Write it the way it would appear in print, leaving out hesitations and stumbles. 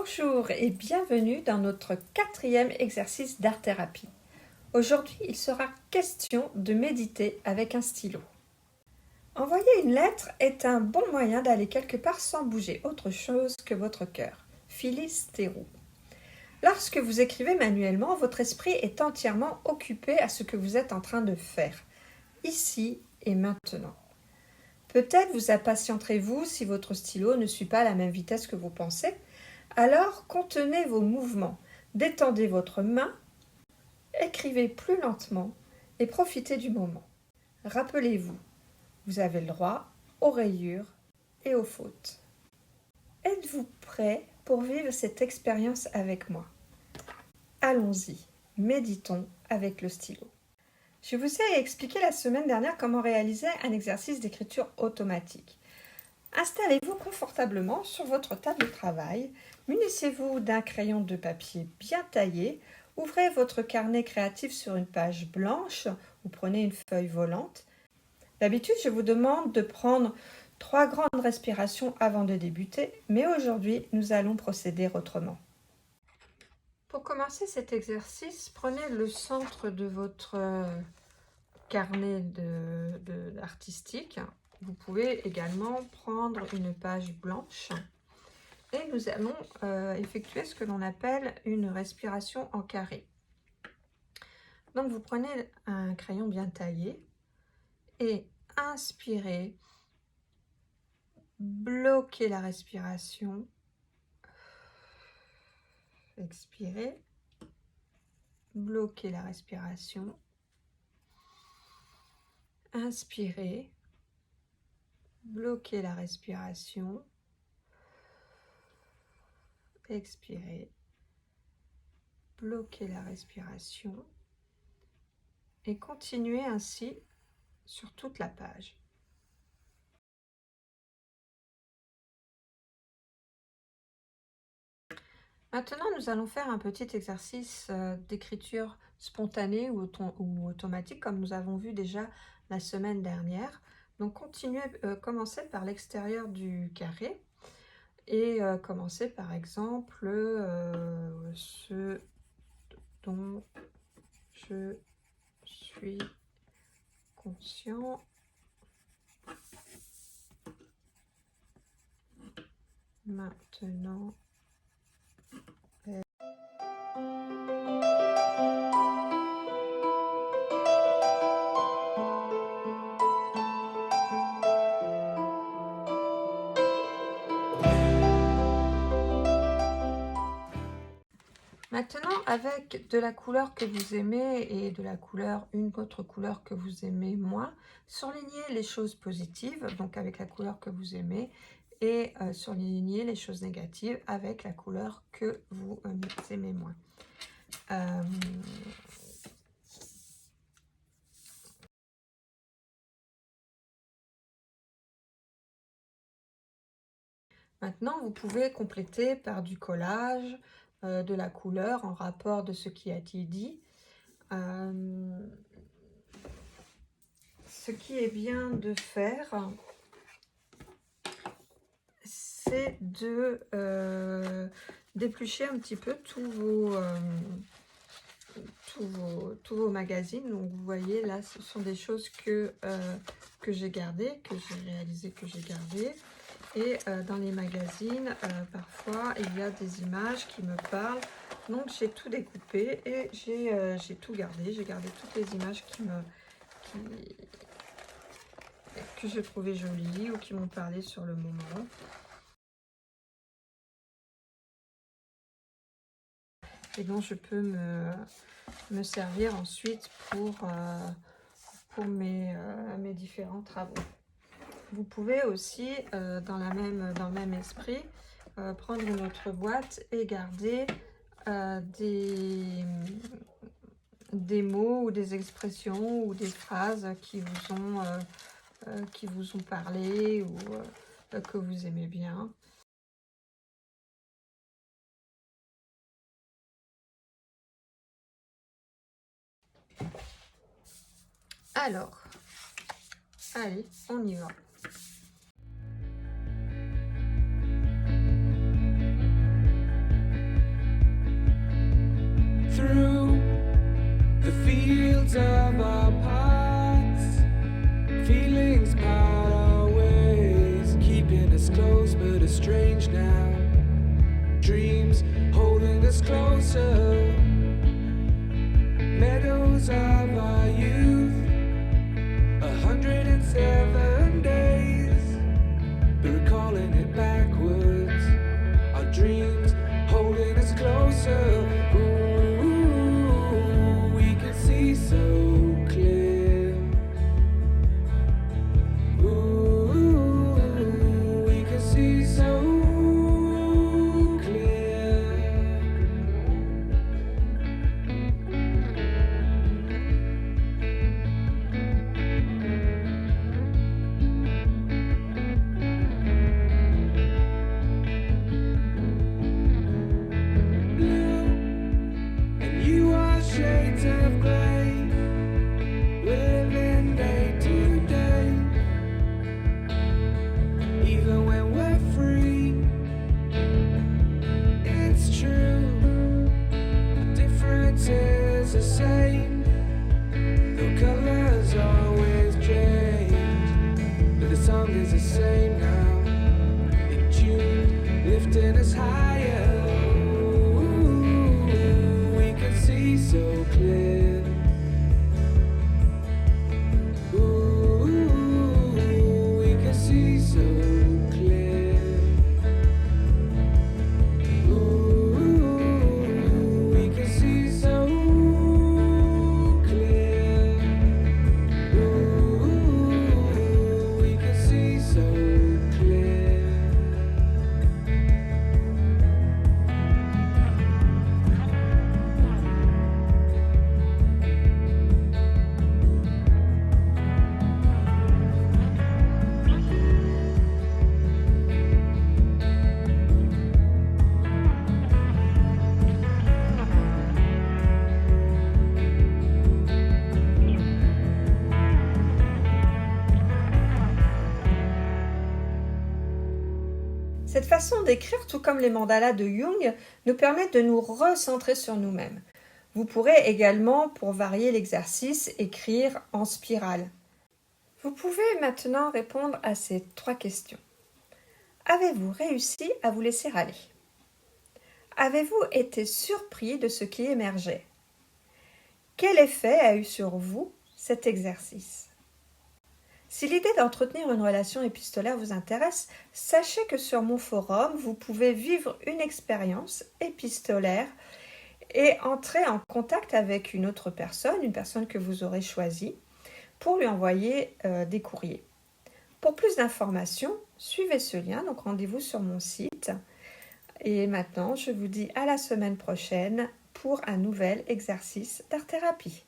Bonjour et bienvenue dans notre 4e exercice d'art-thérapie. Aujourd'hui, il sera question de méditer avec un stylo. Envoyer une lettre est un bon moyen d'aller quelque part sans bouger autre chose que votre cœur. Phyllis Theroux. Lorsque vous écrivez manuellement, votre esprit est entièrement occupé à ce que vous êtes en train de faire, ici et maintenant. Peut-être vous impatienterez-vous si votre stylo ne suit pas la même vitesse que vos pensées. Alors, contenez vos mouvements, détendez votre main, écrivez plus lentement et profitez du moment. Rappelez-vous, vous avez le droit aux rayures et aux fautes. Êtes-vous prêt pour vivre cette expérience avec moi? Allons-y, méditons avec le stylo. Je vous ai expliqué la semaine dernière comment réaliser un exercice d'écriture automatique. Installez-vous confortablement sur votre table de travail, munissez-vous d'un crayon de papier bien taillé, ouvrez votre carnet créatif sur une page blanche ou prenez une feuille volante. D'habitude, je vous demande de prendre 3 grandes respirations avant de débuter, mais aujourd'hui, nous allons procéder autrement. Pour commencer cet exercice, prenez le centre de votre carnet artistique. Vous pouvez également prendre une page blanche et nous allons effectuer ce que l'on appelle une respiration en carré. Donc vous prenez un crayon bien taillé et inspirez, bloquez la respiration, expirez, bloquez la respiration, inspirez, bloquez la respiration, expirez, bloquez la respiration et continuez ainsi sur toute la page. Maintenant, nous allons faire un petit exercice d'écriture spontanée ou automatique, comme nous avons vu déjà la semaine dernière. Donc, commencez par l'extérieur du carré et commencez par exemple ce dont je suis conscient. Maintenant. Maintenant, avec de la couleur que vous aimez et de la couleur, une autre couleur que vous aimez moins, surlignez les choses positives, donc avec la couleur que vous aimez, et surlignez les choses négatives avec la couleur que vous aimez moins. Maintenant, vous pouvez compléter par du collage, de la couleur en rapport de ce qui a été dit. Ce qui est bien de faire, c'est de d'éplucher un petit peu tous vos magazines. Donc vous voyez là, ce sont des choses que j'ai gardées, que j'ai réalisées, que j'ai gardées. Et dans les magazines, parfois, il y a des images qui me parlent. Donc, j'ai tout découpé et j'ai tout gardé. J'ai gardé toutes les images que je trouvais jolies ou qui m'ont parlé sur le moment. Et donc, je peux me servir ensuite pour mes différents travaux. Vous pouvez aussi, dans le même esprit, prendre une autre boîte et garder des mots ou des expressions ou des phrases qui vous ont parlé ou que vous aimez bien. Alors, allez, on y va. closer. Meadows of our youth, 107 days, but recalling it backwards. Our dreams holding us closer. Ooh, we can see so clear. Ooh, we can see so clear. Blue, and you are shades of gray, living day to day. Even when we're free, it's true. The difference is the same. The colors always change, but the song is the same now. In June, lifting us higher. Ooh, we can see so clear. Ooh, we can see so clear. Ooh, we can see so clear. Ooh, we can see so clear. Cette façon d'écrire, tout comme les mandalas de Jung, nous permet de nous recentrer sur nous-mêmes. Vous pourrez également, pour varier l'exercice, écrire en spirale. Vous pouvez maintenant répondre à ces 3 questions. Avez-vous réussi à vous laisser aller? Avez-vous été surpris de ce qui émergeait? Quel effet a eu sur vous cet exercice? Si l'idée d'entretenir une relation épistolaire vous intéresse, sachez que sur mon forum, vous pouvez vivre une expérience épistolaire et entrer en contact avec une autre personne, une personne que vous aurez choisie, pour lui envoyer des courriers. Pour plus d'informations, suivez ce lien, donc rendez-vous sur mon site. Et maintenant, je vous dis à la semaine prochaine pour un nouvel exercice d'art-thérapie.